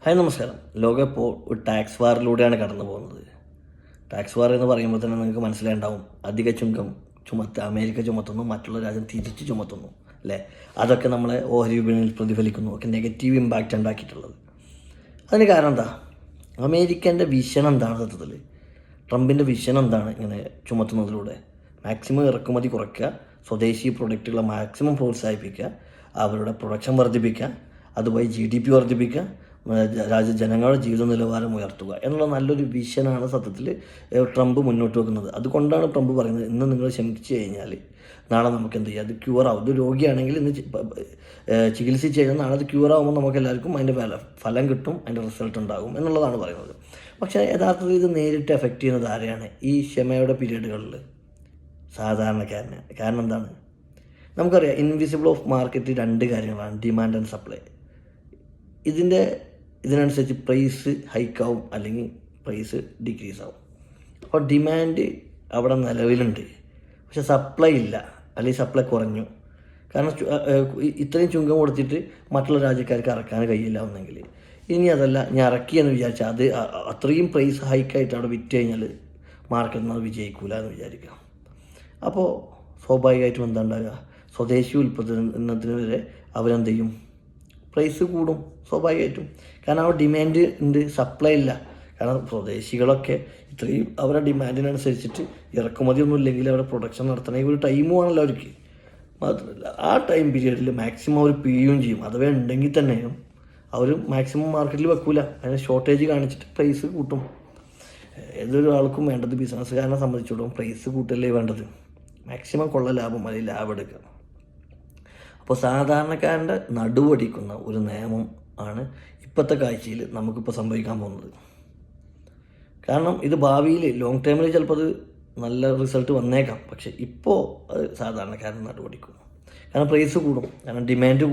Hi നമസ്കാരം. ലോകം ഇപ്പോൾ ഒരു ടാക്സ് വാറിലൂടെയാണ് കടന്നു പോകുന്നത്. ടാക്സ് വാർ എന്ന് പറയുമ്പോൾ തന്നെ നിങ്ങൾക്ക് മനസ്സിലായിട്ടുണ്ടാവും, അധിക ചുങ്കം അമേരിക്ക ചുമത്തുന്നു, മറ്റുള്ള രാജ്യം തിരിച്ച് ചുമത്തുന്നു അല്ലേ. അതൊക്കെ നമ്മളെ ഓഹരി വിപണിയിൽ പ്രതിഫലിക്കുന്നു, ഒക്കെ നെഗറ്റീവ് ഇമ്പാക്റ്റ് ഉണ്ടാക്കിയിട്ടുള്ളത്. അതിന് കാരണം എന്താ? അമേരിക്കൻ്റെ വിഷൻ എന്താണ്? സത്യത്തിൽ ട്രംപിൻ്റെ വിഷൻ എന്താണ്? ഇങ്ങനെ ചുമത്തുന്നതിലൂടെ മാക്സിമം ഇറക്കുമതി കുറയ്ക്കുക, സ്വദേശി പ്രൊഡക്റ്റുകളെ മാക്സിമം പ്രോത്സാഹിപ്പിക്കുക, അവരുടെ പ്രൊഡക്ഷൻ വർദ്ധിപ്പിക്കുക, അതുവഴി GDP വർദ്ധിപ്പിക്കുക, ജനങ്ങളുടെ ജീവിത നിലവാരം ഉയർത്തുക എന്നുള്ള നല്ലൊരു വിഷനാണ് സത്യത്തിൽ ട്രംപ് മുന്നോട്ട് വെക്കുന്നത്. അതുകൊണ്ടാണ് ട്രംപ് പറയുന്നത്, ഇന്ന് നിങ്ങൾ ക്ഷമിച്ചു കഴിഞ്ഞാൽ നാളെ നമുക്ക് എന്ത് ചെയ്യാം, അത് ക്യൂറാവും. ഇത് രോഗിയാണെങ്കിൽ ഇന്ന് ചികിത്സിച്ച് കഴിഞ്ഞാൽ നാളെ അത് ക്യൂറാകുമ്പോൾ നമുക്ക് എല്ലാവർക്കും അതിൻ്റെ ഫലം കിട്ടും, അതിൻ്റെ റിസൾട്ട് ഉണ്ടാകും എന്നുള്ളതാണ് പറയുന്നത്. പക്ഷേ യഥാർത്ഥത്തിൽ ഇത് നേരിട്ട് എഫക്റ്റ് ചെയ്യുന്നത് ആരെയാണ്? ഈ ക്ഷമയുടെ പീരീഡുകളിൽ സാധാരണക്കാരന്. കാരണം എന്താണ്? നമുക്കറിയാം, ഇൻവിസിബിൾ ഓഫ് മാർക്കറ്റ് രണ്ട് കാര്യങ്ങളാണ്, ഡിമാൻഡ് ആൻഡ് സപ്ലൈ. ഇതിനനുസരിച്ച് പ്രൈസ് ഹൈക്കാവും, അല്ലെങ്കിൽ പ്രൈസ് ഡിക്രീസ് ആവും. അപ്പോൾ ഡിമാൻഡ് അവിടെ നിലവിലുണ്ട്, പക്ഷെ സപ്ലൈ ഇല്ല, അല്ലെങ്കിൽ സപ്ലൈ കുറഞ്ഞു. കാരണം ഇത്രയും ചുങ്കം കൊടുത്തിട്ട് മറ്റുള്ള രാജ്യക്കാർക്ക് ഇറക്കാൻ കഴിയില്ല എന്നെങ്കിൽ, ഇനി അതല്ല ഞാൻ ഇറക്കിയെന്ന് വിചാരിച്ചാൽ അത് അത്രയും പ്രൈസ് ഹൈക്കായിട്ട് അവിടെ വിറ്റ് കഴിഞ്ഞാൽ മാർക്കറ്റിൽ നിന്ന് അത് വിജയിക്കില്ല എന്ന് വിചാരിക്കാം. അപ്പോൾ സ്വാഭാവികമായിട്ടും എന്താ ഉണ്ടാകുക? സ്വദേശി ഉൽപ്പന്നത്തിന് വരെ അവരെന്ത് ചെയ്യും? പ്രൈസ് കൂടും സ്വാഭാവികമായിട്ടും. കാരണം അവിടെ ഡിമാൻഡ് ഉണ്ട്, സപ്ലൈ ഇല്ല. കാരണം സ്വദേശികളൊക്കെ ഇത്രയും അവരുടെ ഡിമാൻഡിനനുസരിച്ചിട്ട് ഇറക്കുമതിയൊന്നും ഇല്ലെങ്കിൽ അവരുടെ പ്രൊഡക്ഷൻ നടത്തണമെങ്കിൽ ഒരു ടൈം വേണമല്ലോ അവർക്ക്. മാത്രമല്ല ആ ടൈം പീരീഡിൽ മാക്സിമം അവർ പിഴിയുകയും ചെയ്യും. അഥവാ ഉണ്ടെങ്കിൽ തന്നെയും അവർ മാക്സിമം മാർക്കറ്റിൽ വെക്കൂല, അതിന് ഷോർട്ടേജ് കാണിച്ചിട്ട് പ്രൈസ് കൂട്ടും. ഏതൊരു ആൾക്കും വേണ്ടത്, ബിസിനസ്സുകാരനെ സംബന്ധിച്ചിടത്തോളം പ്രൈസ് കൂട്ടല്ലേ വേണ്ടത്, മാക്സിമം കൊള്ള ലാഭം അല്ലെങ്കിൽ ലാഭം എടുക്കുക. അപ്പോൾ സാധാരണക്കാരൻ്റെ നടുവടിക്കുന്ന ഒരു നിയമം ആണ് ഇപ്പോഴത്തെ കാഴ്ചയിൽ നമുക്കിപ്പോൾ സംഭവിക്കാൻ പോകുന്നത്. കാരണം ഇത് ഭാവിയിൽ ലോങ് ടേമിൽ ചിലപ്പോൾ അത് നല്ല റിസൾട്ട് വന്നേക്കാം, പക്ഷേ ഇപ്പോൾ അത് സാധാരണക്കാരൻ നടുവടിക്കും. കാരണം പ്രൈസ് കൂടും, കാരണം ഡിമാൻഡ്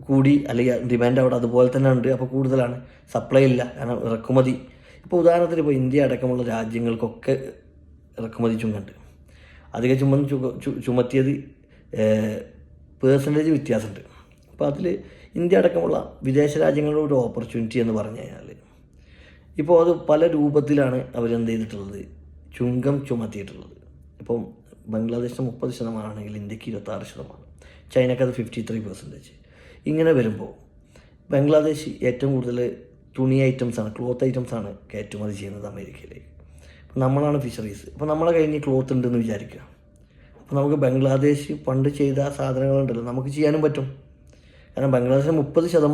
കൂടി, അല്ലെങ്കിൽ ഡിമാൻഡ് അവിടെ അതുപോലെ തന്നെ ഉണ്ട്, അപ്പോൾ കൂടുതലാണ്. സപ്ലൈ ഇല്ല, കാരണം ഇറക്കുമതി. ഇപ്പോൾ ഉദാഹരണത്തിന് ഇപ്പോൾ ഇന്ത്യ അടക്കമുള്ള രാജ്യങ്ങൾക്കൊക്കെ ഇറക്കുമതി ചുങ്കണ്ട്. അധിക ചുമത്തിയത് പേഴ്സൻറ്റേജ് വ്യത്യാസമുണ്ട്. അപ്പോൾ അതിൽ ഇന്ത്യ അടക്കമുള്ള വിദേശ രാജ്യങ്ങളുടെ ഒരു ഓപ്പർച്യൂണിറ്റി എന്ന് പറഞ്ഞു കഴിഞ്ഞാൽ, ഇപ്പോൾ അത് പല രൂപത്തിലാണ് അവരെന്ത് ചെയ്തിട്ടുള്ളത്, ചുങ്കം ചുമത്തിയിട്ടുള്ളത്. ഇപ്പം ബംഗ്ലാദേശിന് 30% ആണെങ്കിൽ ഇന്ത്യക്ക് 26%, ചൈനക്ക് അത് 53%. ഇങ്ങനെ വരുമ്പോൾ ബംഗ്ലാദേശ് ഏറ്റവും കൂടുതൽ തുണി ഐറ്റംസാണ്, ക്ലോത്ത് ഐറ്റംസാണ് കയറ്റുമതി ചെയ്യുന്നത് അമേരിക്കയിലേക്ക്. അപ്പോൾ നമ്മളാണ് ഫിഷറീസ്. അപ്പോൾ നമ്മളെ കഴിഞ്ഞ് ക്ലോത്ത് ഉണ്ടെന്ന് വിചാരിക്കുക. അപ്പോൾ നമുക്ക് ബംഗ്ലാദേശ് പണ്ട് ചെയ്ത സാധനങ്ങളുണ്ടല്ലോ നമുക്ക് ചെയ്യാനും പറ്റും. കാരണം ബംഗ്ലാദേശിൽ 30%